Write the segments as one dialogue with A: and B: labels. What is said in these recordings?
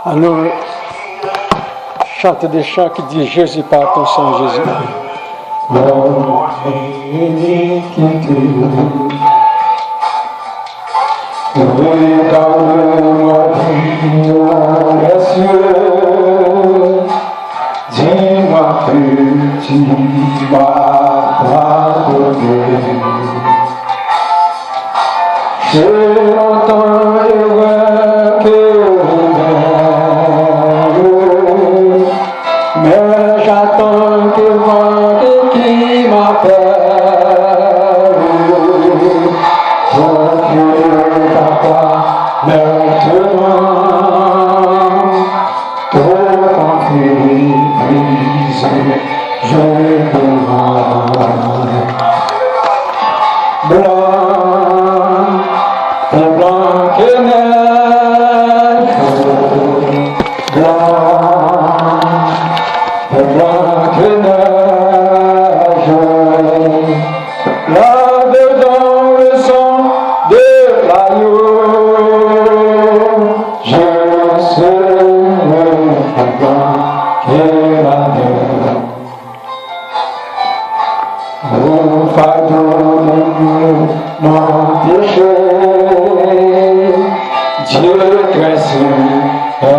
A: Alors, chante des chants qui disent Jésus par ton sang, Jésus.
B: Regarde-moi dans les cieux, dis-moi que tu m'as pardonné. Je l'entends et vois que mais j'attends que vente qui m'appelle. Maintenant, ton conflit brisé, je demande. Blanc, plus blanc que neige, blanc, plus blanc que neige, lave dans le sang de l'agneau. Je serai plus blanc que la neige. Oh, pardonne-nous nos péchés. Dieu très saint est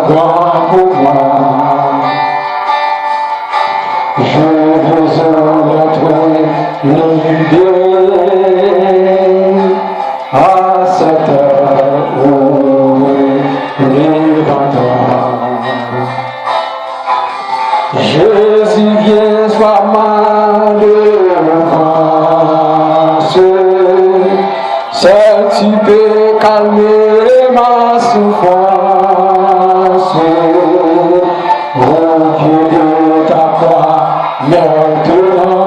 B: grand pour moi. Je veux être libéré à cette heure où Jésus vient, sois ma délivrance. Si tu peux calmer ma souffrance, au pied de ta croix, maintenant,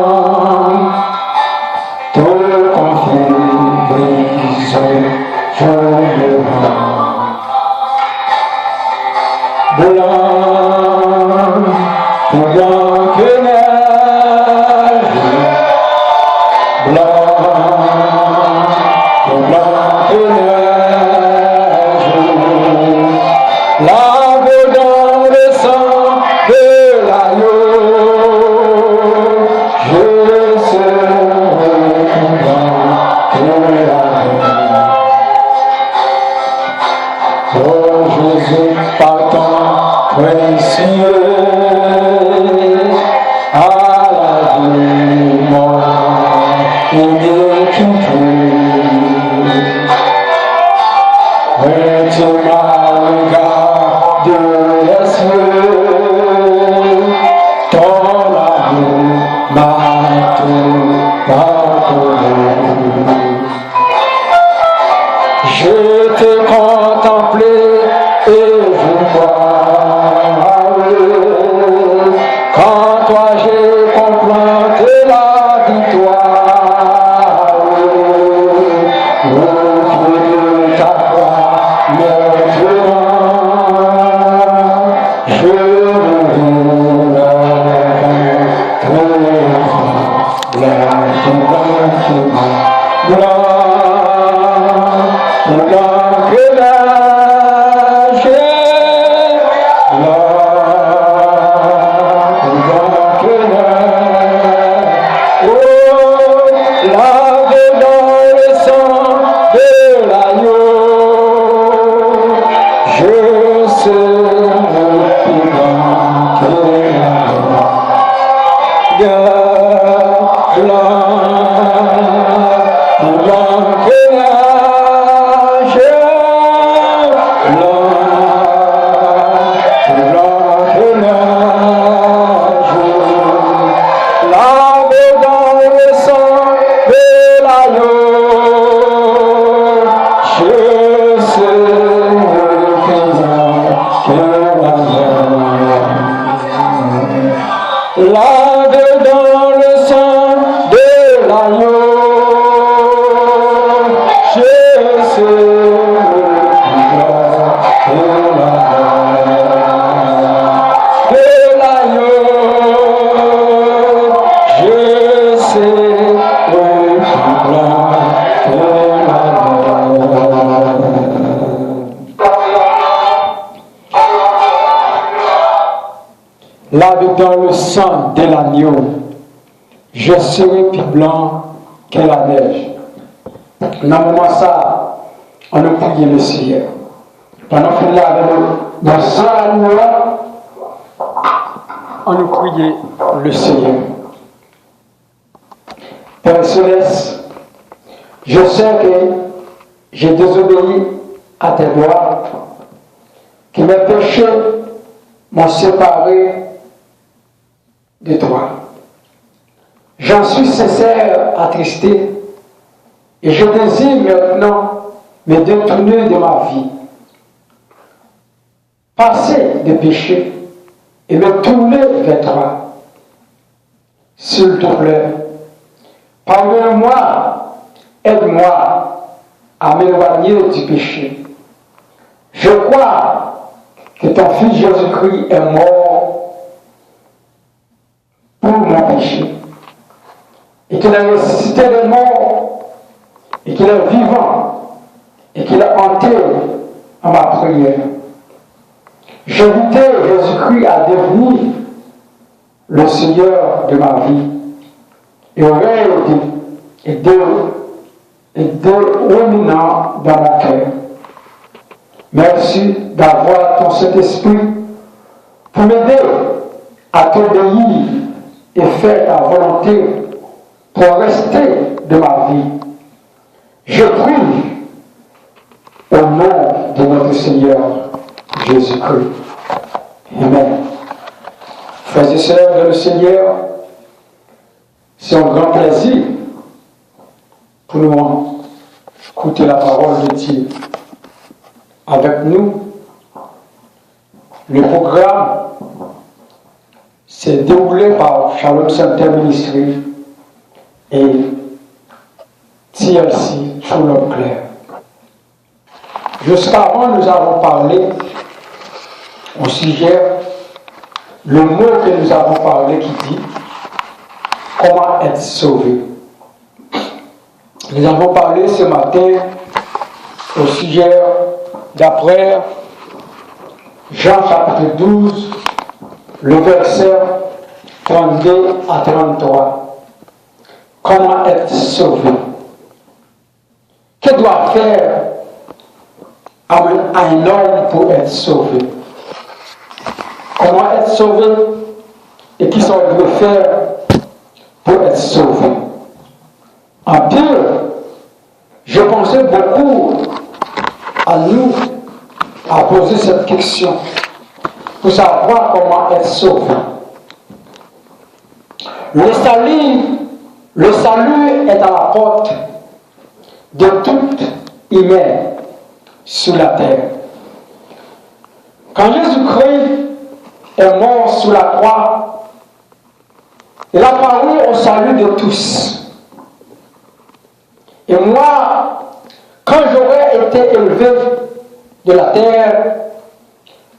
B: ton conflit brisé, je le rends. Blanc, plus blanc que neige, blanc, plus blanc que neige, lave dans le sang de l'agneau, je serai plus blanc que la neige. Oh Jésus, par ton précieux, à la vie, mon iniquité. Et tu m'as regardé les cieux, ton amour m'a tout pardonné. Je t'ai contemplé et je crois. Quand toi j'ai complanté la victoire, au pied de ta croix, maintenant, je
A: dans le sang de l'agneau, je serai plus blanc que la neige. Dans le moment ça, on a prié le Seigneur. Pendant qu'il est avec nous, dans le sang de l'agneau, on a prié le Seigneur. Père Céleste, je sais que j'ai désobéi à tes lois, que mes péchés m'ont séparé de toi. J'en suis sincère, attristé, et je désire maintenant me détourner de ma vie, passer des péchés et me tourner vers toi. S'il te plaît, pardonne-moi, aide-moi à m'éloigner du péché. Je crois que ton Fils Jésus-Christ est mort pour mon péché, et qu'il a ressuscité les morts, et qu'il est vivant, et qu'il a hanté en ma prière. J'invite Jésus-Christ à devenir le Seigneur de ma vie, et dominant dans mon cœur. Merci d'avoir ton Saint-Esprit pour m'aider à t'obéir et faire ta volonté pour rester de ma vie. Je prie au nom de notre Seigneur Jésus-Christ. Amen. Frères et sœurs de le Seigneur, c'est un grand plaisir pour nous écouter la parole de Dieu. Avec nous, le programme s'est déroulé par Shalom Center Ministry et TLC True Love Claire. Jusqu'avant, nous avons parlé au sujet, le mot que nous avons parlé qui dit comment être sauvé. Nous avons parlé ce matin au sujet d'après Jean chapitre 12, le verset 32 à 33. Comment être sauvé? Que doit faire un homme pour être sauvé? Comment être sauvé? Et qui sont doit faire pour être sauvé? En pire, je pensais beaucoup à nous à poser cette question pour savoir comment être sauvé. Le salut est à la porte de tout humain sur la terre. Quand Jésus-Christ est mort sur la croix, il a parlé au salut de tous. Et moi, quand j'aurais été élevé de la terre,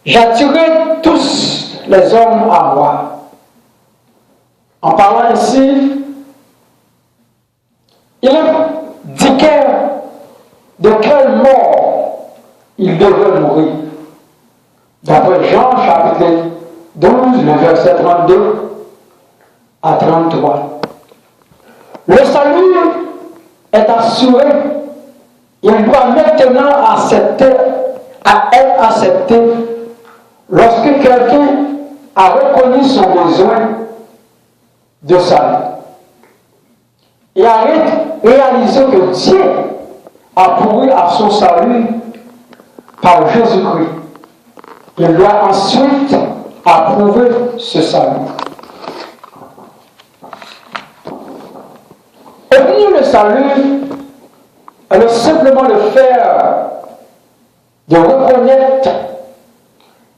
A: j'attirais tous les hommes à moi. En parlant ainsi, il indiquait de quelle mort il devait mourir. D'après Jean chapitre 12, le verset 32 à 33. Le salut est assuré. Il doit maintenant être accepté lorsque quelqu'un a reconnu son besoin de salut et a réalisé que Dieu a pourvu à son salut par Jésus-Christ. Il doit ensuite approuver ce salut. Obtenir le salut est simplement le faire de reconnaître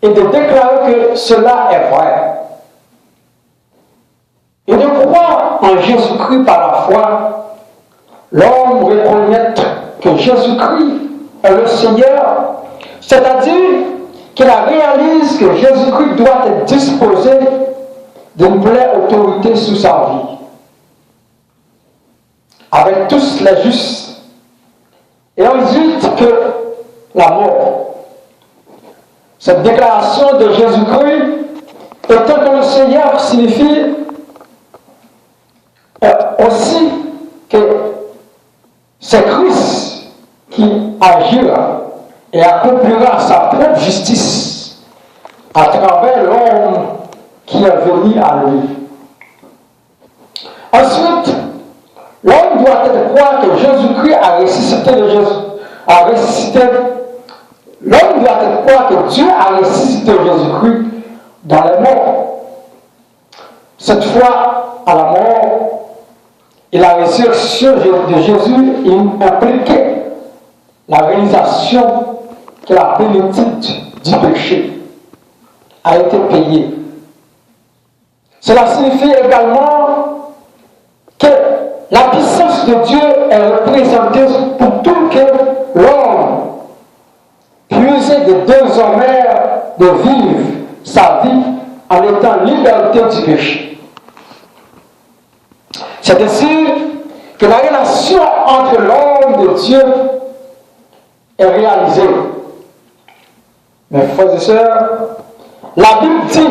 A: et de déclarer que cela est vrai. Et de croire en Jésus-Christ par la foi, l'homme reconnaît que Jésus-Christ est le Seigneur, c'est-à-dire qu'il réalise que Jésus-Christ doit être disposé d'une pleine autorité sous sa vie, avec tous les justes, et ensuite que la mort. Cette déclaration de Jésus-Christ Étant que le Seigneur signifie aussi que c'est Christ qui agira et accomplira sa propre justice à travers l'homme qui est venu à lui. Ensuite, l'homme doit être croire que Jésus-Christ a ressuscité l'homme doit être croire que Dieu a ressuscité Jésus-Christ dans les morts. Cette fois, à la mort, et la résurrection de Jésus impliquait la réalisation que la bénédiction du péché a été payée. Cela signifie également que la puissance de Dieu est représentée pour tout que l'homme puisse désormais de vivre sa vie en étant en liberté du péché. C'est ainsi que la relation entre l'homme et Dieu est réalisée. Mes frères et sœurs, la Bible dit,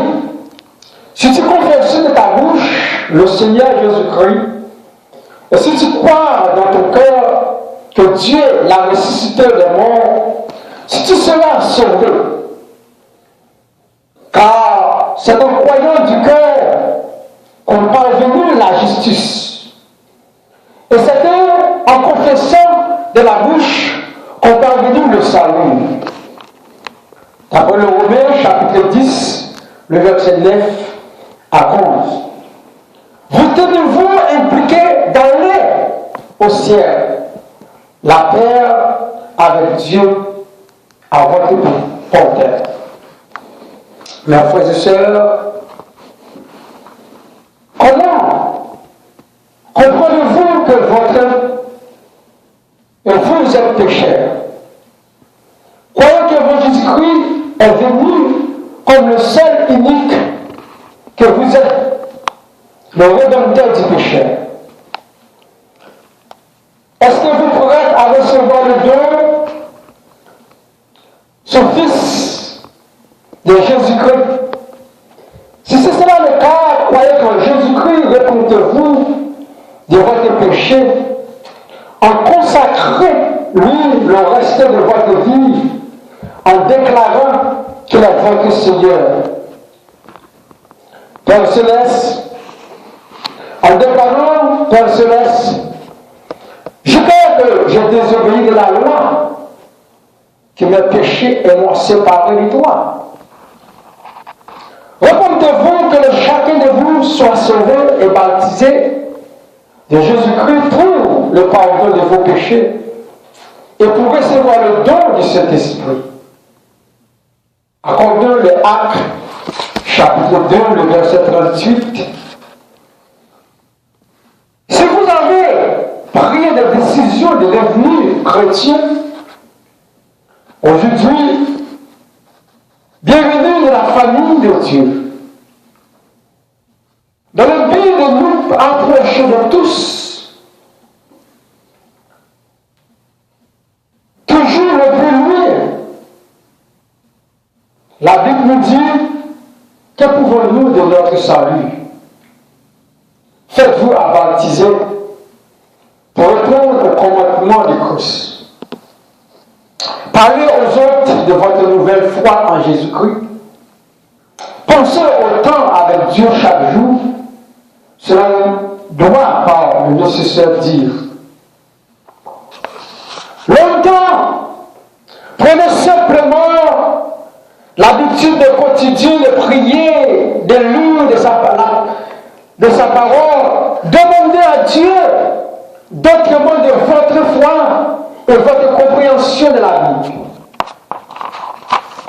A: si tu confesses de ta bouche le Seigneur Jésus-Christ, et si tu crois dans ton cœur que Dieu l'a ressuscité des morts, si tu seras sauvé. Car c'est en croyant du cœur qu'on parvenu la justice. Et c'est en confessant de la bouche qu'on parvenu le salut. D'après le Romains, chapitre 10, le verset 9 à 11. Vous tenez-vous impliqués d'aller au ciel, la paix avec Dieu à votre portée. Mes frères et sœurs, comment comprenez-vous que vous êtes pécheur? Croyez que Jésus-Christ est venu comme le seul unique que vous êtes, le rédempteur du péché. Est-ce que vous pourrez être à recevoir le don, son Fils de Jésus-Christ? Si c'est cela le cas, croyez que Jésus-Christ répondez-vous de votre péché en consacrant lui le reste de votre vie en déclarant qu'il est votre Seigneur. Père Céleste, en déclarant, Père Céleste, je crois que j'ai désobéi de la loi, que mes péchés et m'ont séparé de toi. Répondez-vous que chacun de vous soit sauvé et baptisé de Jésus-Christ pour le pardon de vos péchés et pour recevoir le don du Saint-Esprit. Accordons les Actes, chapitre 2, le verset 38. Si vous avez pris la décision de devenir chrétien, aujourd'hui, bienvenue dans la famille de Dieu. Dans le but de nous approcher de tous, toujours le plus loin. La Bible nous dit, que pouvons-nous de notre salut? Faites-vous à baptiser pour répondre au commandement du Christ. Parlez aux autres de votre nouvelle foi en Jésus-Christ. Pensez au temps avec Dieu chaque jour. Cela doit par le nécessaire dire. Longtemps, prenez simplement l'habitude de quotidien de prier, de lire de sa parole. Demandez à Dieu d'autrement de votre foi et votre compréhension de la Bible.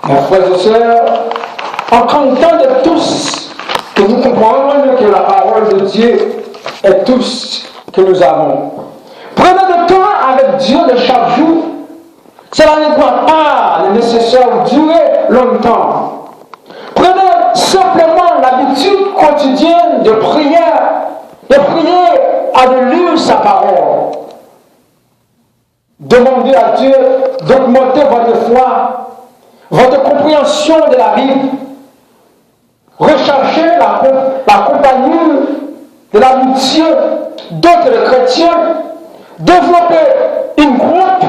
A: Mes frères et sœurs, en comptant de tous, que nous comprenons que la parole de Dieu est tout ce que nous avons. Prenez le temps avec Dieu de chaque jour. Cela ne doit pas le nécessaire durer longtemps. Prenez simplement l'habitude quotidienne de prier à de lire sa parole. Demandez à Dieu d'augmenter votre foi, votre compréhension de la Bible. rechercher la compagnie de l'amitié d'autres chrétiens, développer une groupe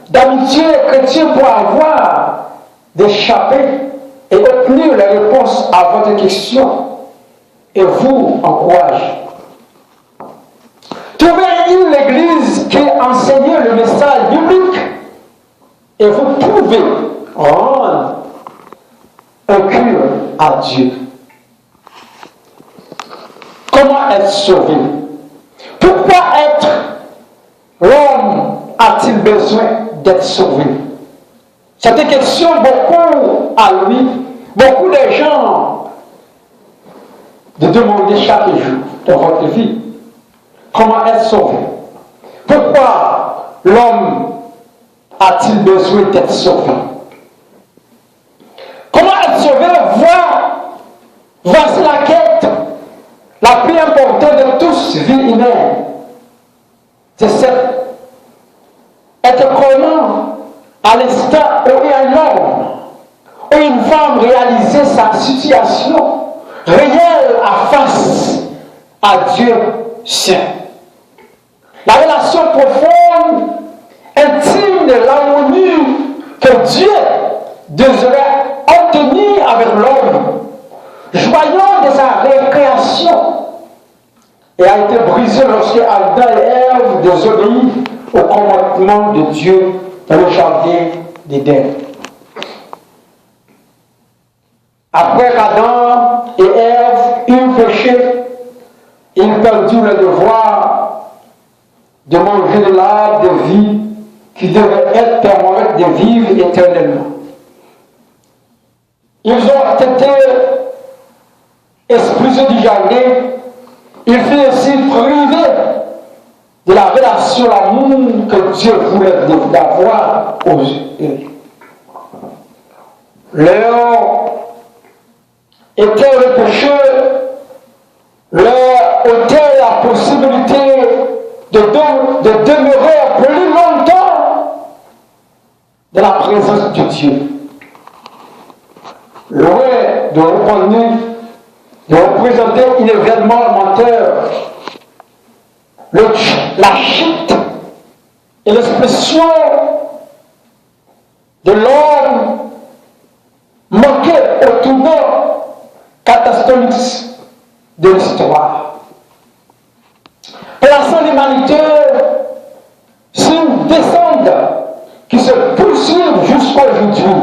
A: d'amitié chrétienne pour avoir d'échapper et obtenir la réponse à votre question et vous encourage. Trouvez une église qui enseigne le message biblique et vous pouvez rendre un culte à Dieu. Comment être sauvé? Pourquoi l'homme a-t-il besoin d'être sauvé? C'est une question beaucoup à lui, beaucoup de gens de demander chaque jour dans votre vie. Comment être sauvé? Pourquoi l'homme a-t-il besoin d'être sauvé? Comment être sauvé? Voici la quête la plus importante de tous, vie humaine. C'est cette être comment, à l'instant où un homme ou une femme réalisait sa situation réelle face à Dieu Saint. La relation profonde, intime de l'harmonie que Dieu désirait obtenir avec l'homme, joyeux de sa récréation, et a été brisée lorsque Adam et Ève désobéissent au commandement de Dieu dans le jardin d'Éden. Après qu'Adam et Ève eurent péché, ils perdirent le devoir de manger de l'arbre de vie qui devait être permettre de vivre éternellement. Ils ont été expulsés du jardin. Ils furent ainsi privés de la relation, l'amour que Dieu voulait avoir aux eux. Leur était le péché, leur ôtait la possibilité de demeurer plus longtemps dans la présence de Dieu. Loin de représenter un événement menteur, la chute et l'expression de l'homme manquait au tournant catastrophique de l'histoire. Plaçant l'humanité sur une descente qui se poursuit jusqu'à aujourd'hui.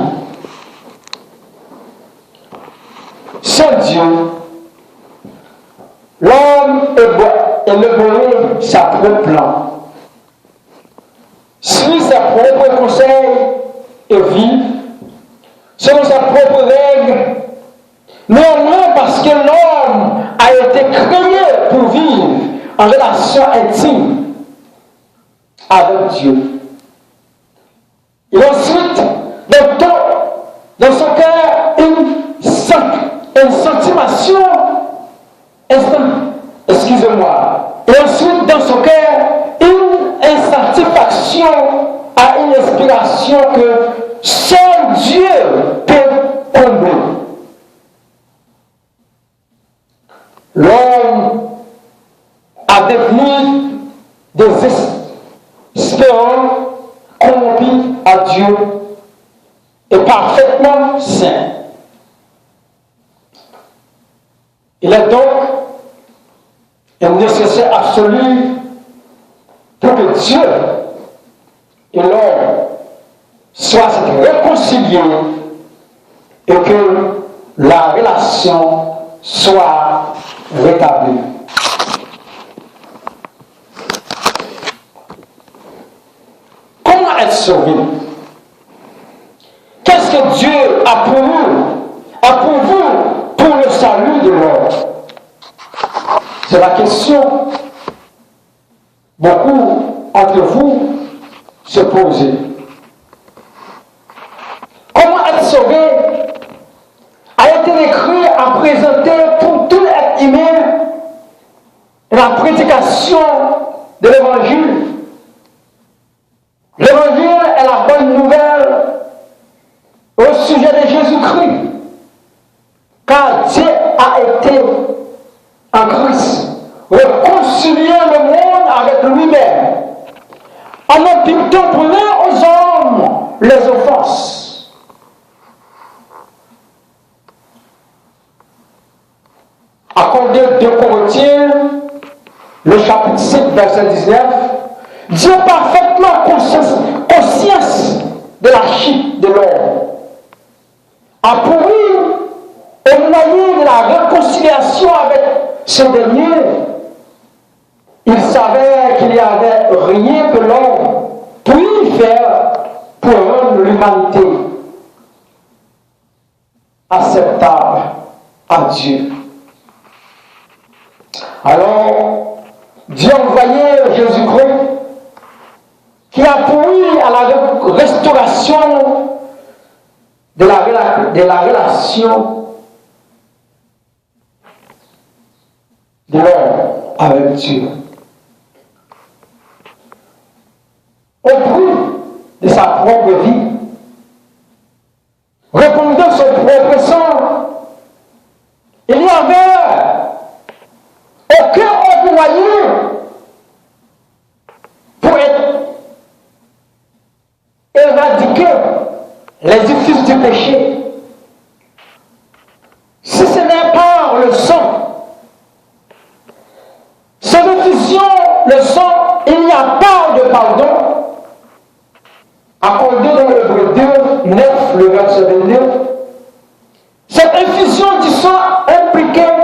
A: Sans Dieu, l'homme est le sa propre plan. Suit ses propres conseils et vit selon sa propre règle. Néanmoins, parce que l'homme a été créé pour vivre en relation intime avec Dieu. Et ensuite, dans son cœur, une sentimation, et ensuite dans son cœur, une insatisfaction à une inspiration que seul Dieu peut combler. L'homme a devenu des espérants corrompus à Dieu et parfaitement saints. Il est donc un nécessaire absolu pour que Dieu et l'homme soient réconciliés et que la relation soit rétablie. Comment être sauvé? Qu'est-ce que Dieu a pour vous pour le salut de l'homme? C'est la question beaucoup entre vous se poser. Comment être sauvé a été écrit à présenter pour tout être humain la prédication de l'Évangile. L'Évangile est la bonne nouvelle au sujet de Jésus-Christ. Car Dieu pardonner aux hommes les offenses. Accordé 2 Corinthiens, le chapitre 5, verset 19, Dieu parfaitement conscience de la chute de l'homme a pourri au moyen de la réconciliation avec ce dernier. Il savait qu'il n'y avait rien que l'homme puisse faire pour rendre l'humanité acceptable à Dieu. Alors, Dieu a envoyé Jésus-Christ qui a pourri à la restauration de la relation de l'homme avec Dieu. Au prix de sa propre vie, répondant son propre sang, il n'y avait aucun autre moyen pour éradiquer les effets du péché. Si ce n'est pas le sang, cette effusion, le sang, il n'y a pas de pardon. Accordé dans l'Hébreux 2, 9, le verset 22, cette infusion du sang impliquait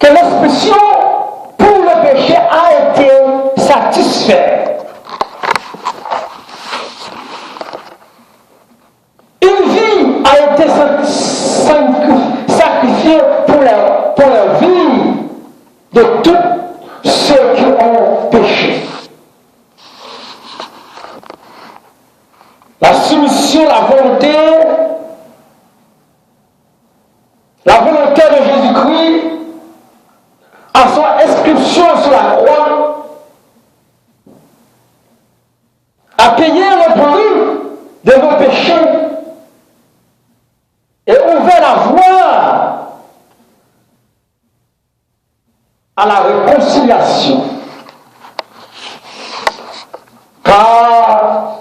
A: que l'expression pour le péché a été satisfaite. Une vie a été sacrifiée pour la vie de tous ceux qui ont péché. La soumission, la volonté de Jésus-Christ à son inscription sur la croix a payé le prix de nos péchés et ouvert la voie à la réconciliation. Car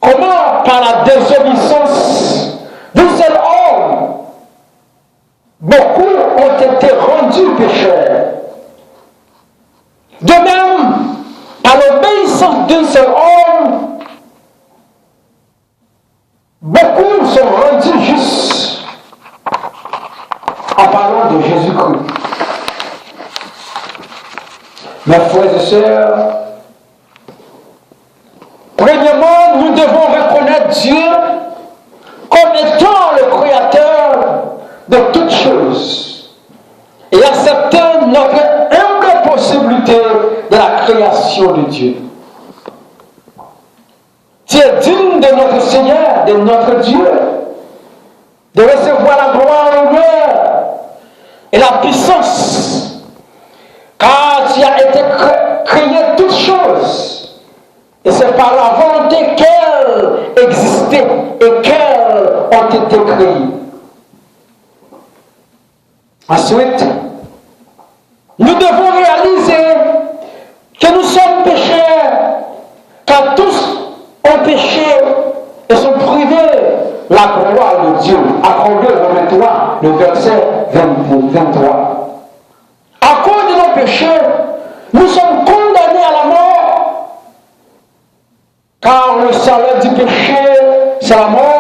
A: comment par la désobéissance d'un seul homme, beaucoup ont été rendus pécheurs. De même, par l'obéissance d'un seul homme, beaucoup sont rendus justes. En parlant de Jésus-Christ. Mes frères et sœurs, premièrement, nous devons reconnaître Dieu comme étant le créateur de toutes choses et accepter notre humble possibilité de la création de Dieu. Tu es digne de notre Seigneur, de notre Dieu, de recevoir la gloire, l'honneur et la puissance, car tu as été créé toutes choses. Et c'est par la volonté qu'elles existaient et qu'elles ont été créées. Ensuite, nous devons réaliser que nous sommes pécheurs, car tous ont péché et sont privés la gloire de Dieu. Accordé au 23, le verset 23. À cause de nos péchés, nous sommes condamnés à la mort. Car le salaire du péché, c'est la mort.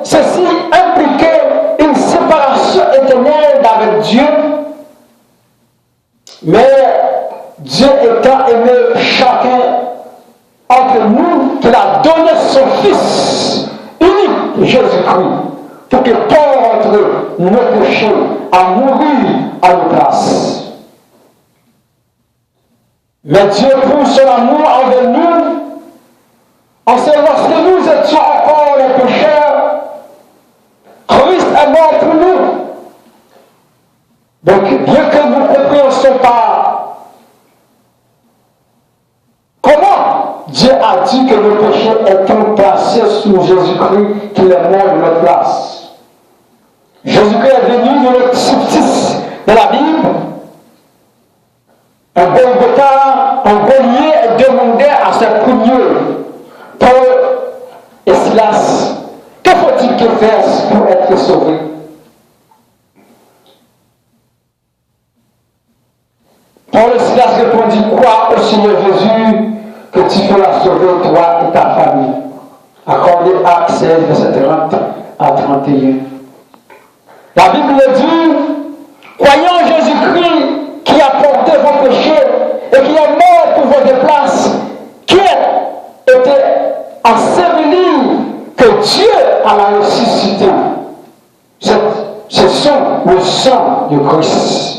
A: Ceci impliquait une séparation éternelle avec Dieu. Mais Dieu étant aimé chacun entre nous, qu'il a donné son Fils unique, Jésus-Christ, pour qu'il porte nos péchés à mourir à nos places. Mais Dieu, pour son amour envers nous, en ce lorsque nous étions encore les pécheurs, Christ est mort pour nous. Donc, bien que nous ne comprenons pas comment Dieu a dit que le péché est placé sous Jésus-Christ, qu'il est mort de notre place. Jésus-Christ est venu de notre substance de la Bible. Un Golgotha, un Goliath est Paul et Silas répondit, crois au Seigneur Jésus que tu feras sauver toi et ta famille. Accordé Actes 16, verset 30 à 31. La Bible dit, croyez en Jésus-Christ qui a porté vos péchés et qui est mort pour votre place, qui était enseveli, que Dieu a ressuscité. C'est le sang de Christ.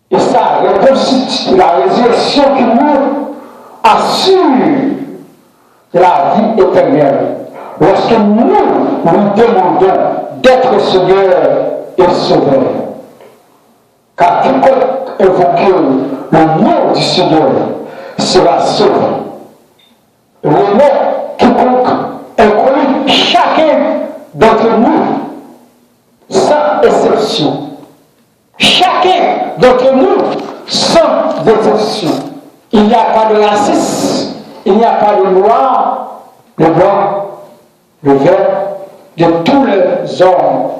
A: Et ça reconstitue la résurrection qui nous assure la vie éternelle. Lorsque nous lui demandons d'être Seigneur et Sauveur. Car quiconque invoque le nom du Seigneur sera sauvé. Le nom quiconque inclut chacun d'entre nous, sans exception. Chacun d'entre nous, sans exception. Il n'y a pas de racisme, il n'y a pas de noir, de blanc, de vert, de tous les hommes,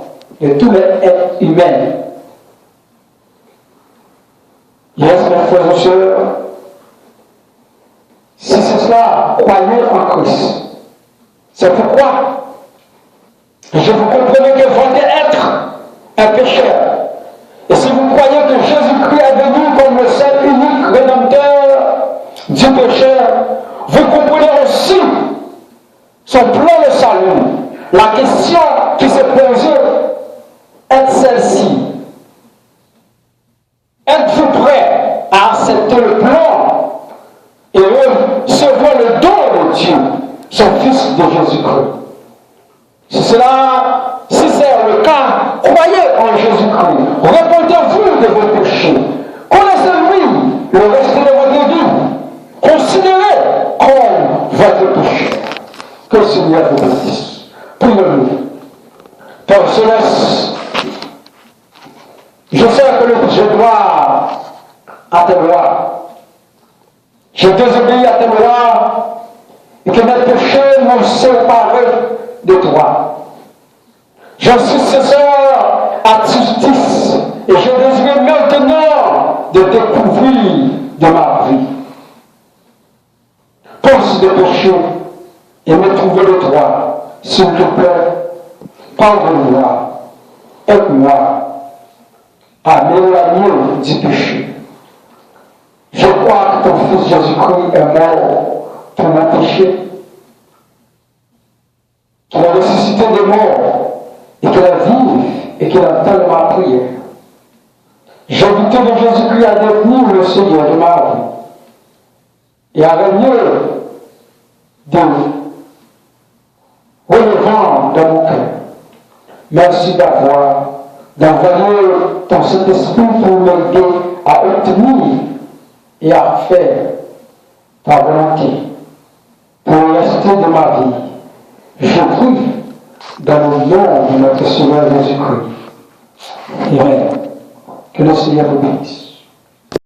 A: de tous les êtres humains. Yes, mes frères et sœurs, si c'est cela, croyez en Christ. C'est pourquoi je vous comprenez que votre être est pécheur. Et si vous croyez que Jésus-Christ est venu comme le seul unique rédempteur du pécheur, vous comprenez aussi son plan de salut. La question qui se pose est celle-ci. Êtes-vous prêt à accepter le plan et recevoir le don de Dieu, son Fils de Jésus-Christ? Si c'est le cas, croyez en Jésus-Christ. Répondez-vous de vos péchés. Connaissez-lui le reste de votre vie. Considérez comme votre péché. Que le Seigneur vous bénisse. Prions-nous. Père Céleste, je sais que je dois à tes lois. Je désobéis à tes lois et que mes péchés m'ont séparé de toi. Je suis cesseur à justice et je désire maintenant de découvrir de ma vie. Pense de péché et me trouver de toi, s'il te plaît. Pardonne-moi, aide-moi à m'éloigner du péché. Je crois que ton Fils Jésus-Christ est mort pour mon péché, qu'il a ressuscité des morts et qu'il est vif et qu'il entend ma prière. J'invite de Jésus-Christ à devenir le Seigneur de ma vie et à régner de relevant dans mon cœur. Merci d'envoyer ton Saint-Esprit pour m'aider à obtenir et à faire ta volonté pour le reste de ma vie. Je prie dans le nom de notre Seigneur Jésus-Christ. Amen. Que le Seigneur vous bénisse.